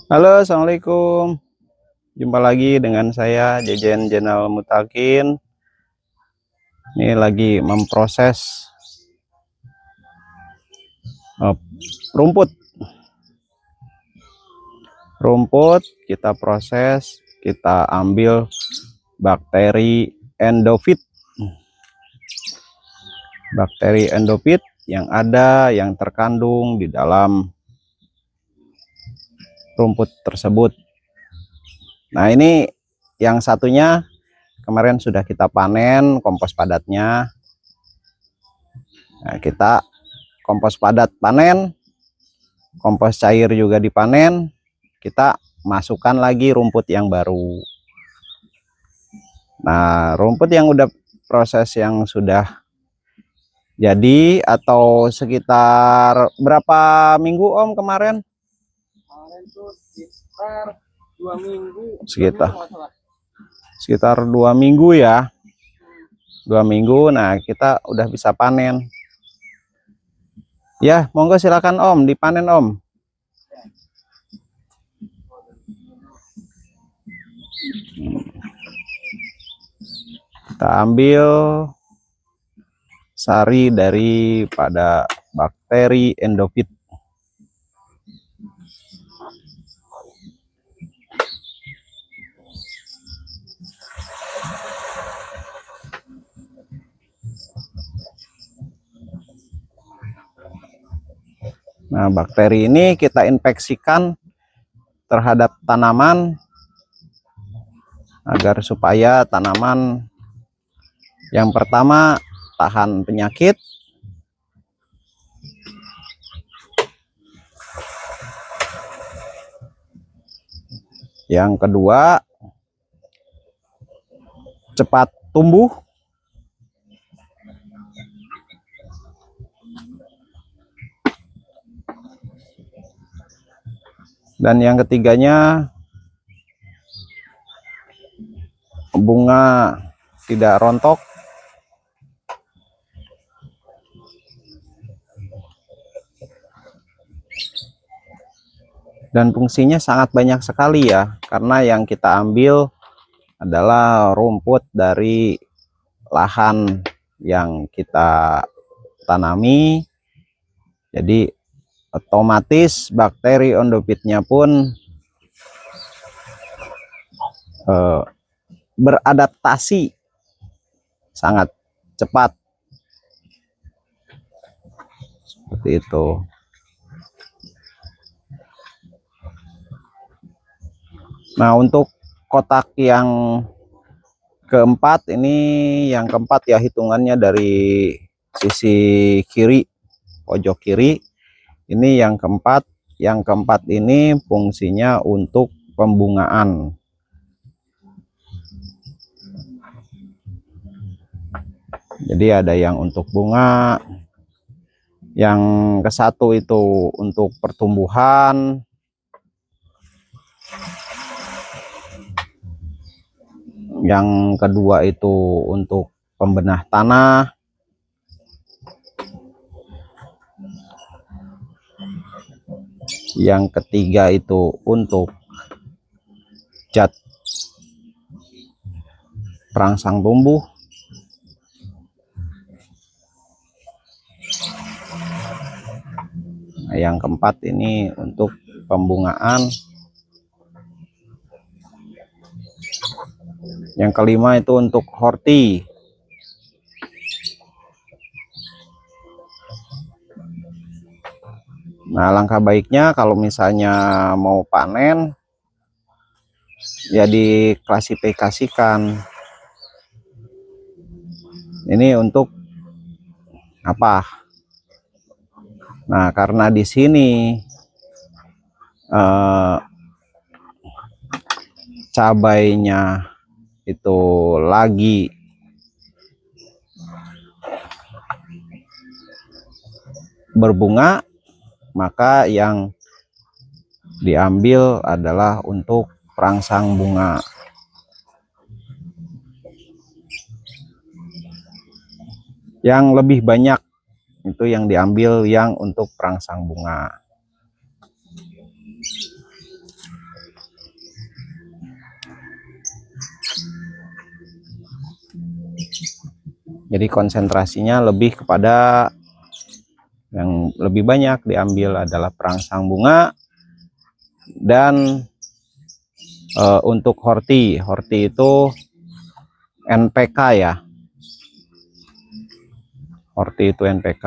Halo, assalamualaikum. Jumpa lagi dengan saya Jejen Jenal Mutakin. Ini lagi memproses eh, rumput. Rumput kita proses, kita ambil bakteri endofit. Bakteri endofit yang ada yang terkandung di dalam rumput tersebut. Nah, ini yang satunya kemarin sudah kita panen kompos padatnya. Nah, kita kompos padat panen, kompos cair juga dipanen, kita masukkan lagi rumput yang baru. Nah, rumput yang udah proses yang sudah jadi atau sekitar berapa minggu Om kemarin? Kemarin tuh sekitar 2 minggu. Sekitar 2 minggu ya. 2 minggu. Nah, kita udah bisa panen. Ya, monggo silakan Om, dipanen Om. Kita ambil sari daripada bakteri endofit. Nah, bakteri ini kita infeksikan terhadap tanaman agar supaya tanaman yang pertama tahan penyakit, yang kedua cepat tumbuh, dan yang ketiganya bunga tidak rontok. Dan fungsinya sangat banyak sekali ya, karena yang kita ambil adalah rumput dari lahan yang kita tanami. Jadi otomatis bakteri endofitnya pun beradaptasi sangat cepat. Seperti itu. Nah, untuk kotak yang keempat ini, yang keempat ya hitungannya dari sisi kiri, pojok kiri. Ini yang keempat. Yang keempat ini fungsinya untuk pembungaan. Jadi ada yang untuk bunga, yang ke satu itu untuk pertumbuhan, yang kedua itu untuk pembenah tanah, yang ketiga itu untuk zat perangsang tumbuh, nah, yang keempat ini untuk pembungaan, yang kelima itu untuk horti. Nah, langkah baiknya kalau misalnya mau panen ya diklasifikasikan ini untuk apa. Nah, karena di sini cabainya itu lagi berbunga, maka yang diambil adalah untuk perangsang bunga. Yang lebih banyak itu yang diambil yang untuk perangsang bunga. Jadi konsentrasinya lebih kepada yang lebih banyak diambil adalah perangsang bunga dan untuk horti itu NPK ya. Horti itu NPK.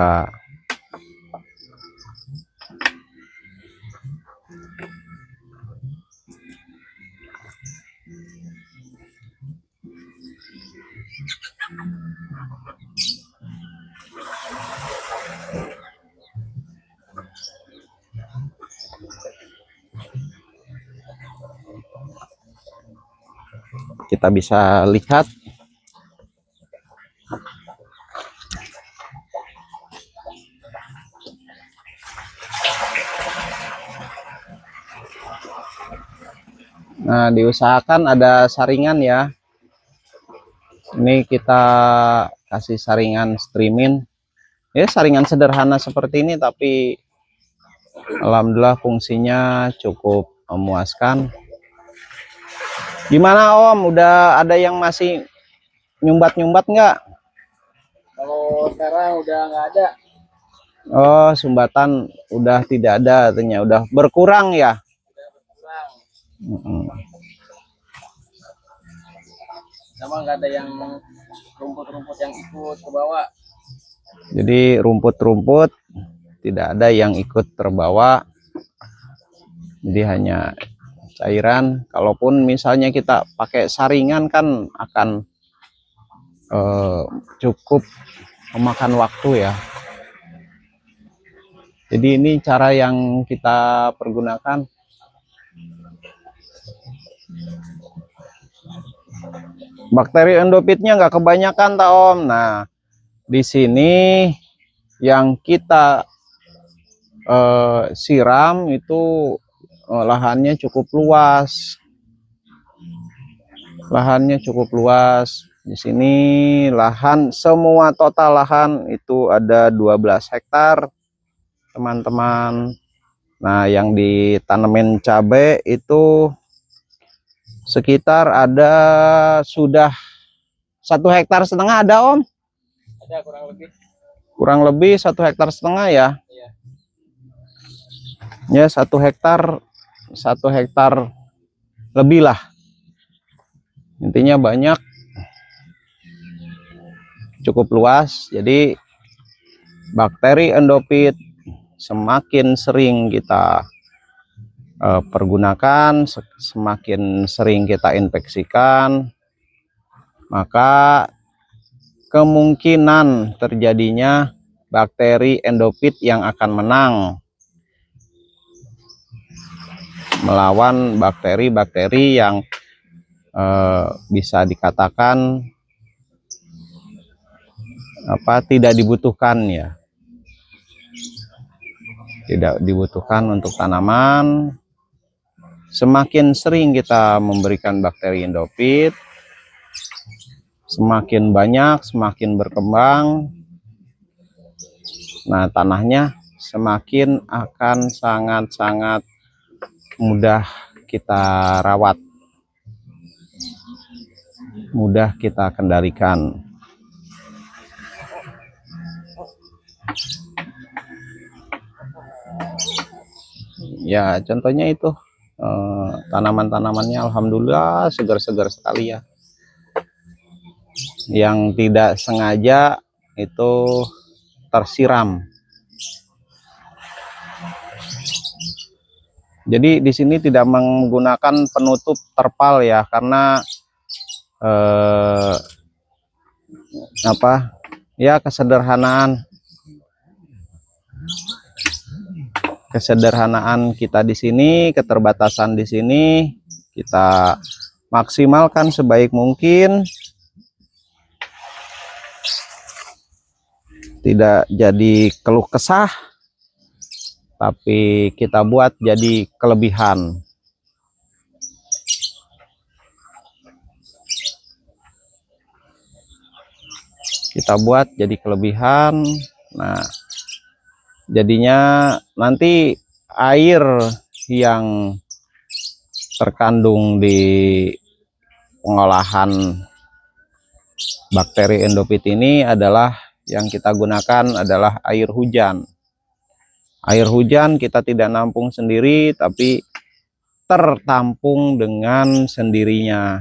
Kita bisa lihat nah, diusahakan ada saringan ya. Ini kita kasih saringan streaming. Ya, saringan sederhana seperti ini tapi alhamdulillah fungsinya cukup memuaskan. Gimana Om? Udah ada yang masih nyumbat-nyumbat nggak? Kalau sekarang udah nggak ada. Oh, sumbatan udah tidak ada, artinya udah berkurang ya. Udah berkurang. Mm-mm. Sama nggak ada yang rumput-rumput yang ikut ke bawah. Jadi rumput-rumput tidak ada yang ikut terbawa. Jadi hanya cairan. Kalaupun misalnya kita pakai saringan kan akan cukup memakan waktu ya. Jadi ini cara yang kita pergunakan. Bakteri endopitnya nggak kebanyakan tak Om. Nah, di sini yang kita siram itu lahannya cukup luas. Lahannya cukup luas. Di sini lahan, semua total lahan itu ada 12 hektar, teman-teman. Nah, yang ditanemin cabai itu sekitar ada sudah 1,5 hektar ada Om. Ada kurang lebih. Kurang lebih 1,5 hektar ya. Iya. Ya 1 hektar lebih lah. Intinya banyak, cukup luas. Jadi bakteri endopit semakin sering kita pergunakan, semakin sering kita infeksikan, maka kemungkinan terjadinya bakteri endopit yang akan menang melawan bakteri-bakteri yang bisa dikatakan tidak dibutuhkan ya, tidak dibutuhkan untuk tanaman. Semakin sering kita memberikan bakteri endopit, semakin banyak, semakin berkembang. Nah, tanahnya semakin akan sangat-sangat mudah kita rawat, mudah kita kendalikan. Ya, contohnya itu tanaman-tanamannya alhamdulillah segar-segar sekali ya. Yang tidak sengaja itu tersiram. Jadi di sini tidak menggunakan penutup terpal ya, karena ya kesederhanaan kita di sini, keterbatasan di sini kita maksimalkan sebaik mungkin. Tidak jadi keluh kesah, tapi kita buat jadi kelebihan. Kita buat jadi kelebihan. Nah, jadinya nanti air yang terkandung di pengolahan Bakteri endofit ini adalah yang kita gunakan adalah air hujan. Air hujan kita tidak nampung sendiri, tapi tertampung dengan sendirinya.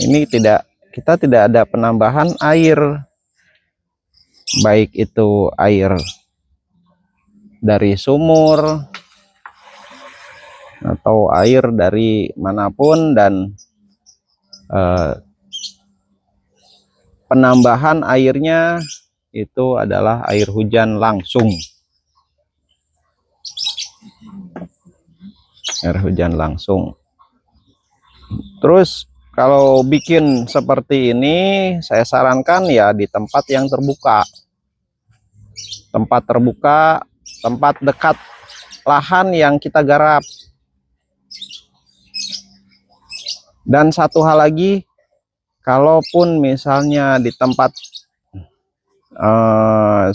Ini kita tidak ada penambahan air, baik itu air dari sumur atau air dari manapun, dan penambahan airnya itu adalah air hujan langsung. Air hujan langsung. Terus kalau bikin seperti ini, saya sarankan ya di tempat yang terbuka. Tempat terbuka, tempat dekat lahan yang kita garap. Dan satu hal lagi, kalaupun misalnya di tempat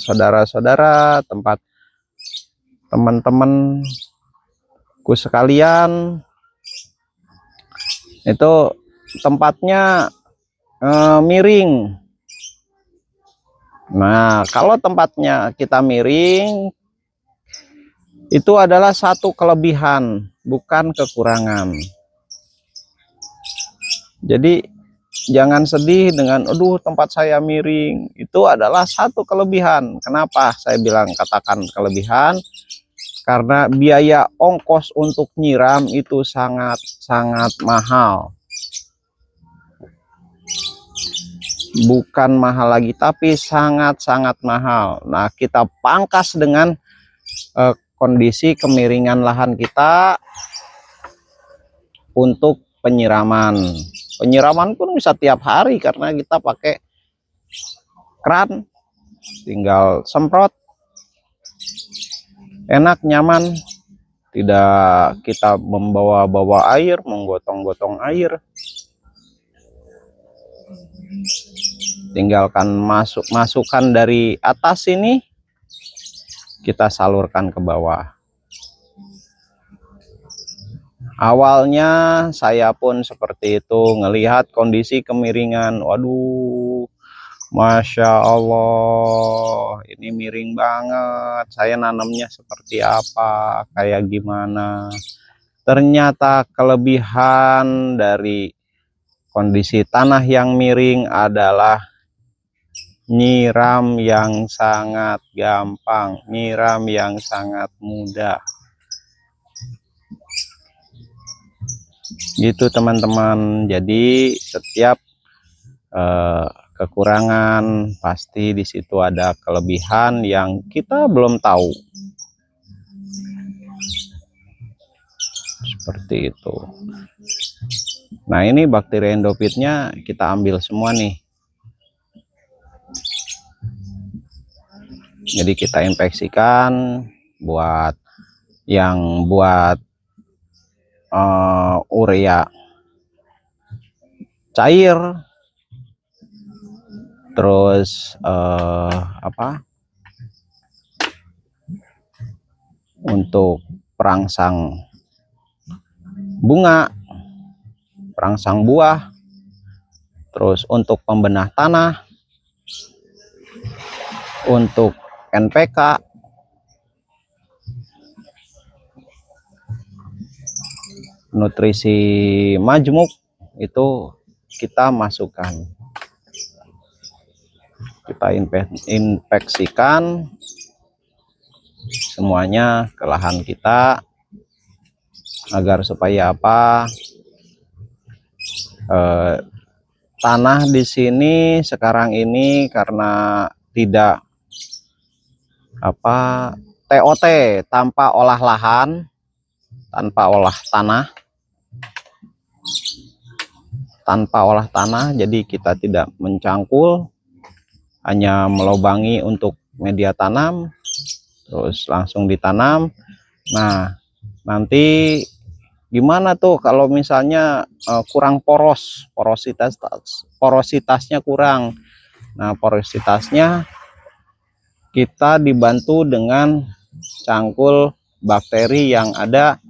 saudara-saudara, tempat teman-temanku sekalian, itu tempatnya miring. Nah, kalau tempatnya kita miring, itu adalah satu kelebihan, bukan kekurangan. Jadi jangan sedih dengan aduh tempat saya miring. Itu adalah satu kelebihan. Kenapa saya bilang katakan kelebihan? Karena biaya ongkos untuk nyiram itu sangat mahal. Bukan mahal lagi, tapi sangat mahal. Nah, kita pangkas dengan kondisi kemiringan lahan kita untuk penyiraman. Penyiraman pun bisa tiap hari karena kita pakai keran, tinggal semprot, enak, nyaman, tidak kita membawa-bawa air, menggotong-gotong air, tinggalkan masukan dari atas ini kita salurkan ke bawah. Awalnya saya pun seperti itu, ngelihat kondisi kemiringan, waduh, Masya Allah, ini miring banget, saya nanamnya seperti apa, kayak gimana. Ternyata kelebihan dari kondisi tanah yang miring adalah nyiram yang sangat gampang, nyiram yang sangat mudah. Gitu teman-teman. Jadi setiap kekurangan pasti di situ ada kelebihan yang kita belum tahu. Seperti itu. Nah, ini bakteri endofitnya kita ambil semua nih. Jadi kita infeksikan buat urea cair, terus untuk perangsang bunga, perangsang buah, terus untuk pembenah tanah, untuk NPK, nutrisi majmuk, itu kita masukkan, kita infeksikan semuanya ke lahan kita, agar supaya apa, tanah di sini sekarang ini karena tidak TOT, tanpa olah lahan, tanpa olah tanah, jadi kita tidak mencangkul, hanya melubangi untuk media tanam, terus langsung ditanam. Nah, nanti gimana tuh kalau misalnya kurang porositasnya kurang. Nah, porositasnya kita dibantu dengan cangkul bakteri yang ada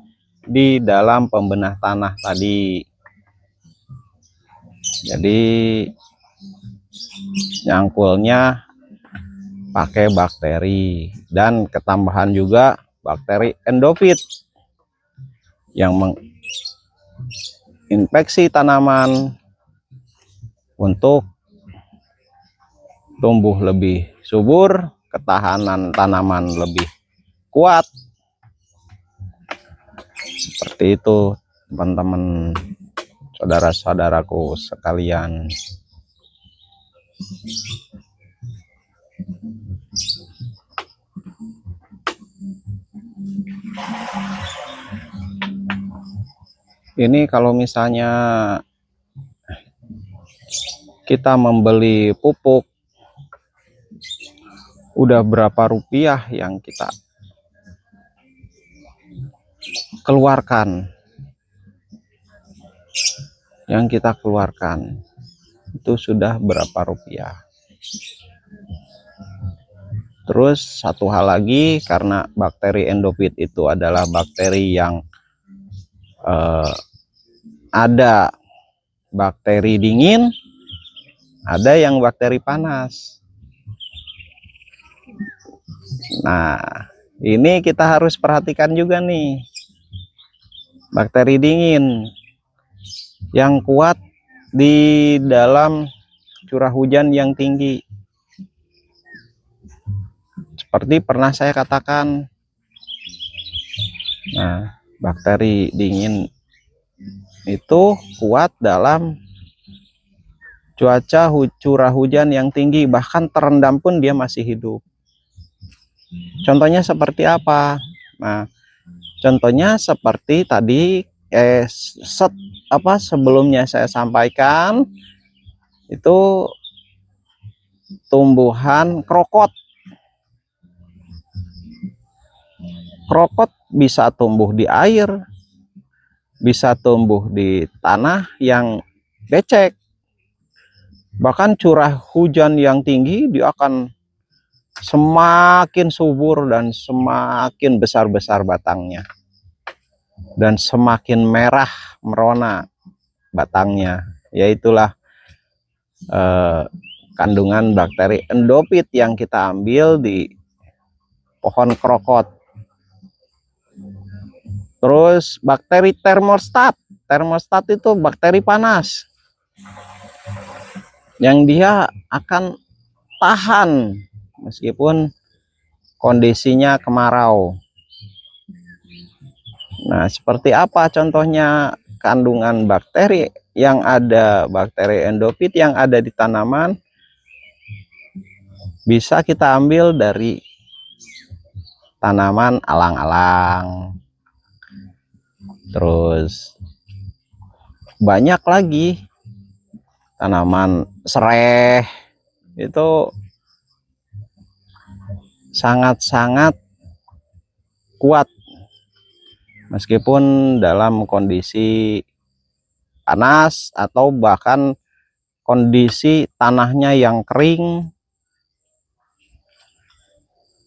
di dalam pembenah tanah tadi. Jadi nyangkulnya pakai bakteri, dan ketambahan juga bakteri endofit yang menginfeksi tanaman untuk tumbuh lebih subur, ketahanan tanaman lebih kuat. Seperti itu teman-teman, saudara-saudaraku sekalian. Ini kalau misalnya kita membeli pupuk, udah berapa rupiah yang kita keluarkan, itu sudah berapa rupiah. Terus satu hal lagi, karena bakteri endofit itu adalah bakteri yang ada bakteri dingin, ada yang bakteri panas. Nah, ini kita harus perhatikan juga nih. Bakteri dingin yang kuat di dalam curah hujan yang tinggi. Seperti pernah saya katakan. Nah, bakteri dingin itu kuat dalam cuaca curah hujan yang tinggi, bahkan terendam pun dia masih hidup. Contohnya seperti apa? Nah, contohnya seperti tadi sebelumnya saya sampaikan, itu tumbuhan krokot. Krokot bisa tumbuh di air, bisa tumbuh di tanah yang becek. Bahkan curah hujan yang tinggi, dia akan semakin subur dan semakin besar-besar batangnya, dan semakin merah merona batangnya. Yaitulah kandungan bakteri endofit yang kita ambil di pohon krokot. Terus bakteri termostat. Termostat itu bakteri panas yang dia akan tahan meskipun kondisinya kemarau. Nah, seperti apa contohnya kandungan bakteri yang ada, bakteri endofit yang ada di tanaman? Bisa kita ambil dari tanaman alang-alang. Terus banyak lagi tanaman sereh, itu sangat-sangat kuat meskipun dalam kondisi panas atau bahkan kondisi tanahnya yang kering,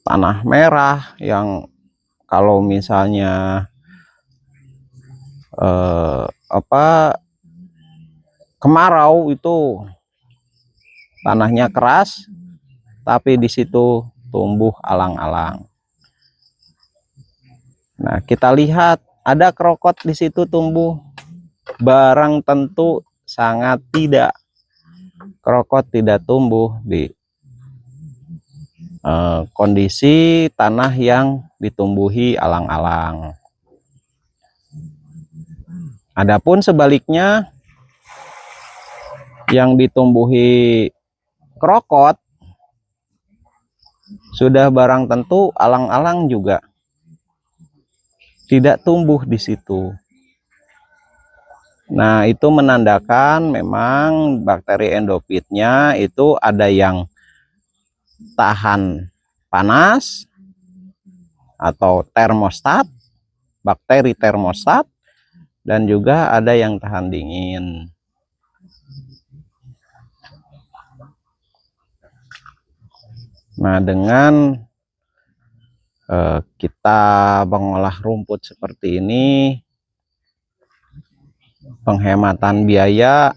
tanah merah yang kalau misalnya kemarau itu tanahnya keras, tapi di situ tumbuh alang-alang. Nah, kita lihat ada krokot di situ tumbuh, barang tentu sangat tidak. Krokot tidak tumbuh di kondisi tanah yang ditumbuhi alang-alang. Adapun sebaliknya, yang ditumbuhi krokot sudah barang tentu alang-alang juga tidak tumbuh di situ. Nah, itu menandakan memang bakteri endofitnya itu ada yang tahan panas atau termostat, bakteri termostat, dan juga ada yang tahan dingin. Nah, dengan kita mengolah rumput seperti ini, penghematan biaya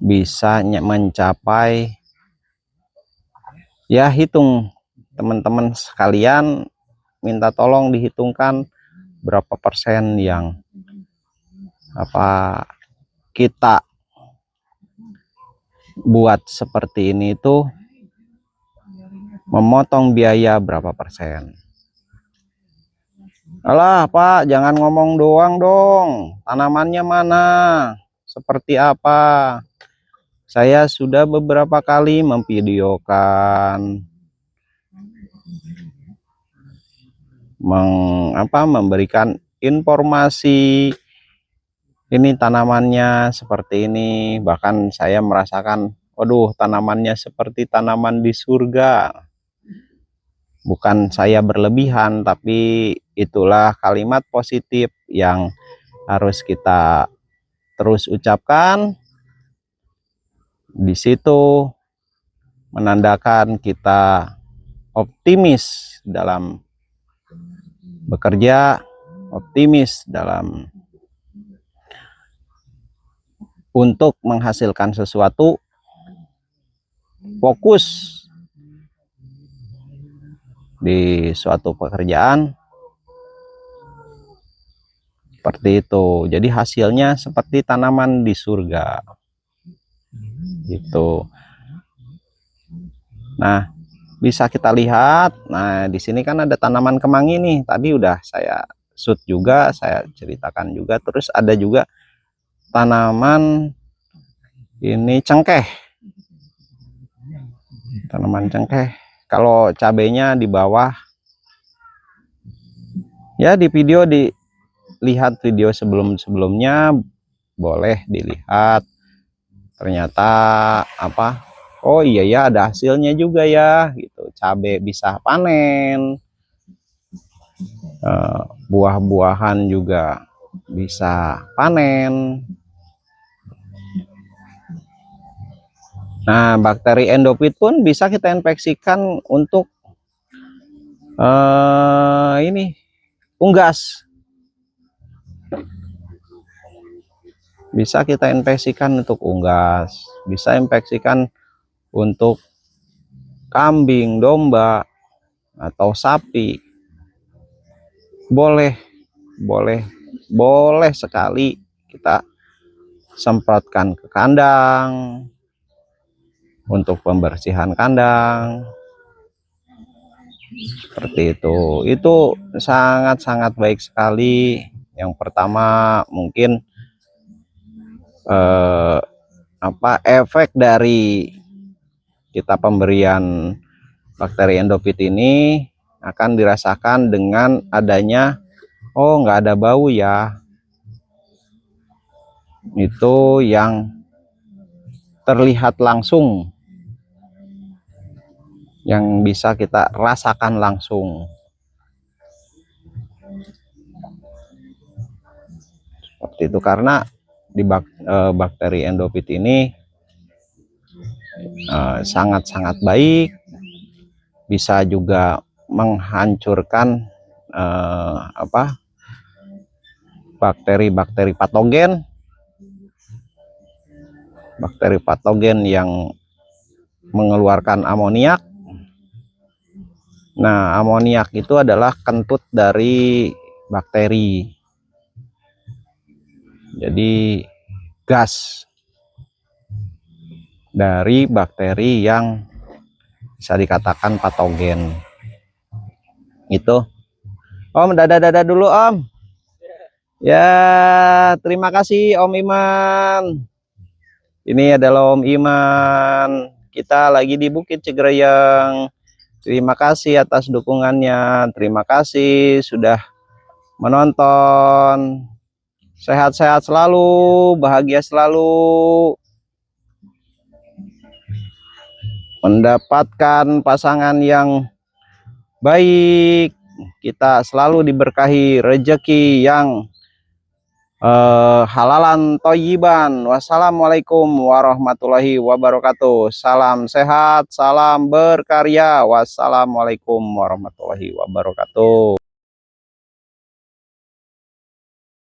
bisa mencapai, ya hitung teman-teman sekalian, minta tolong dihitungkan berapa persen yang kita buat seperti ini itu memotong biaya berapa persen. Alah Pak, jangan ngomong doang dong, tanamannya mana, seperti apa. Saya sudah beberapa kali memvideokan, memberikan informasi, ini tanamannya seperti ini. Bahkan saya merasakan, waduh, tanamannya seperti tanaman di surga. Bukan saya berlebihan, tapi itulah kalimat positif yang harus kita terus ucapkan. Di situ menandakan kita optimis dalam bekerja, optimis dalam untuk menghasilkan sesuatu, fokus di suatu pekerjaan, seperti itu. Jadi hasilnya seperti tanaman di surga gitu. Nah, bisa kita lihat, nah di sini kan ada tanaman kemangi nih, tadi udah saya shoot juga, saya ceritakan juga. Terus ada juga tanaman ini cengkeh, tanaman cengkeh. Kalau cabenya di bawah, ya di video, dilihat video sebelumnya, boleh dilihat. Ternyata oh iya ya, ada hasilnya juga ya gitu. Cabai bisa panen, buah-buahan juga bisa panen. Nah, bakteri endofit pun bisa kita infeksikan untuk ini unggas. Bisa kita infeksikan untuk unggas, bisa infeksikan untuk kambing, domba, atau sapi. Boleh sekali kita semprotkan ke kandang untuk pembersihan kandang, seperti itu sangat-sangat baik sekali. Yang pertama mungkin efek dari kita pemberian bakteri endofit ini akan dirasakan dengan adanya, oh nggak ada bau ya, itu yang terlihat langsung, yang bisa kita rasakan langsung, seperti itu. Karena di bakteri endofit ini sangat-sangat baik, bisa juga menghancurkan bakteri-bakteri patogen yang mengeluarkan amoniak. Nah, amoniak itu adalah kentut dari bakteri. Jadi gas dari bakteri yang bisa dikatakan patogen. Itu. Om, dadah dulu Om. Ya, terima kasih Om Iman. Ini adalah Om Iman. Kita lagi di Bukit Cigreyang. Terima kasih atas dukungannya. Terima kasih sudah menonton. Sehat-sehat selalu, bahagia selalu. Mendapatkan pasangan yang baik. Kita selalu diberkahi rezeki yang halalan thayyiban. Wassalamualaikum warahmatullahi wabarakatuh. Salam sehat, salam berkarya. Wassalamualaikum warahmatullahi wabarakatuh.